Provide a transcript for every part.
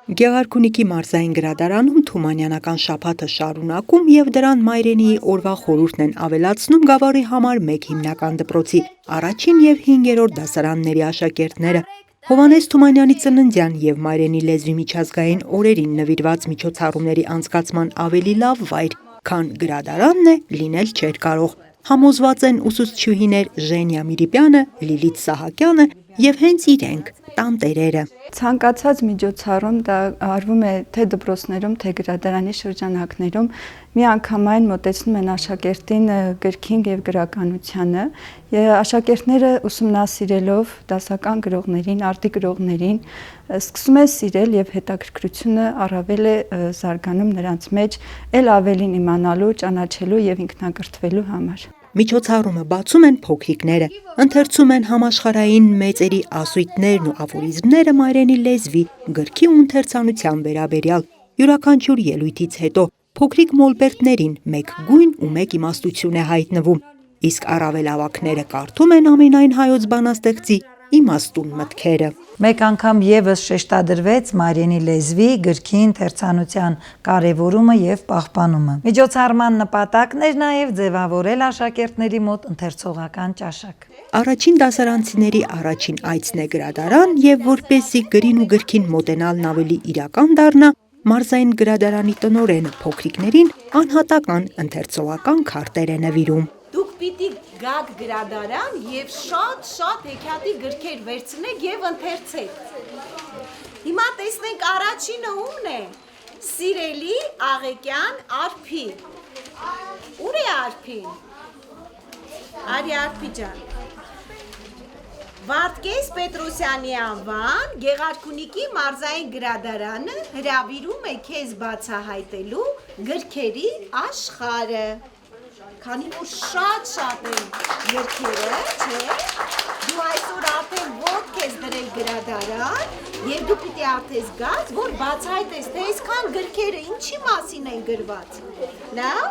Գեղարքունիքի մարզային գրադարանում Թումանյանական շաբաթը շարունակում եւ դրան մայրենիի օրվա խորհուրդն են ավելացնում Գավառի համար 1 հիմնական դպրոցի առաջին եւ 5-րդ դասարանների աշակերտները։ Հովհաննես Թումանյանի ծննդյան եւ մայրենի լեզվի միջազգային օրերին նվիրված միջոցառումների անցկացման ավելի լավ վայր, քան գրադարանն է, լինել չէր կարող։ Համոզված են ուսուցչուհիներ Ժենիա Միրիպյանը, Լիլիթ Սահակյանը եւ հենց իրենք՝ տանտերերը։ Ցանկացած միջոցառում դա արվում է թե դպրոցներում, թե գրադարանի շրջանակներում միանգամայն մոտեցնում են աշակերտին գրքին եւ գրականությանը, աշակերտները ուսումնասիրելով դասական գրողներին, արտի գրողներին սկսում են սիրել եւ հետաքրքրությունը առավել է զարգանում նրանց մեջ ել ավելին իմանալու, ճանաչելու եւ ինքնակրթվելու համար։ Միջոցառումը բացում են փոքրիկները, ընթերցում են համաշխարհային մեծերի ասույթներն ու աֆորիզմները մայրենի լեզվի, գրքի ու ընթերցանության վերաբերյալ։ Յուրաքանչյուր ելույթից հետո փոքրիկ մոլբերտներին մեկ գույն ու մեկ իմաստություն է հայտնվում, իսկ առավել ավագները կարդում են ամենայն հայոց բանաստեղծի իմաստուն մտքերը։ Մեկ անգամ եւս շեշտադրվեց մայրենի լեզվի, գրքի, ընթերցանության կարևորումը եւ պահպանումը։ Միջոցառման նպատակն էր նաեւ ձևավորել աշակերտների մոտ ընթերցողական ճաշակ։ Առաջին դասարանցիների առաջին այցն է գրադարան եւ որպեսզի գրին ու գրքին մոտենալն ավելի իրական դառնա, մարզային գրադարանի տնօրենը փոքրիկներին անհատական ընթերցողական քարտեր է նվիրում։ Դուք պիտի գաք գրադարան եւ շատ հեքիաթի գրքեր վերցնեք եւ ընթերցեք։ Հիմա տեսնենք առաջինը ումն է։ Սիրելի Աղեկյան Արփի։ Ուր է Արփին։ Արի Արփի ջան։ Վարդգես Պետրոսյանի անվան Գեղարքունիքի մարզային գրադարանը հրավիրում է քեզ բացահայտելու գրքերի աշխարհը։ Քանի որ շատ են գրքերը, չէ՞։ Դու այսօր արդեն ոտք ես դրել գրադարան եւ դու պիտի արդեն զգաս, որ բացահայտես, թե այսքան գրքերը ինչի մասին են գրված։ Լավ։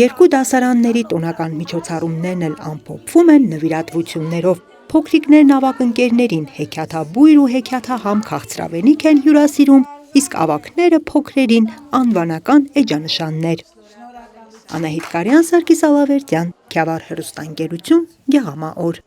Երկու դասարանների տոնական միջոցառումներն էլ ամփոփվում են նվիրատվություններով։ Փոքրիկներն ավագ ընկերներին հեքիաթաբույր ու հեքիաթահամ քաղցրավենիք են հյուրասիրում, իսկ ավագները փոքրերին անվանական էջանշաններ։ Անահիտ Կարյան, Սարգիս Ալավերդյան, Քյավառ հեռուստաընկերություն, Գեղամա օր։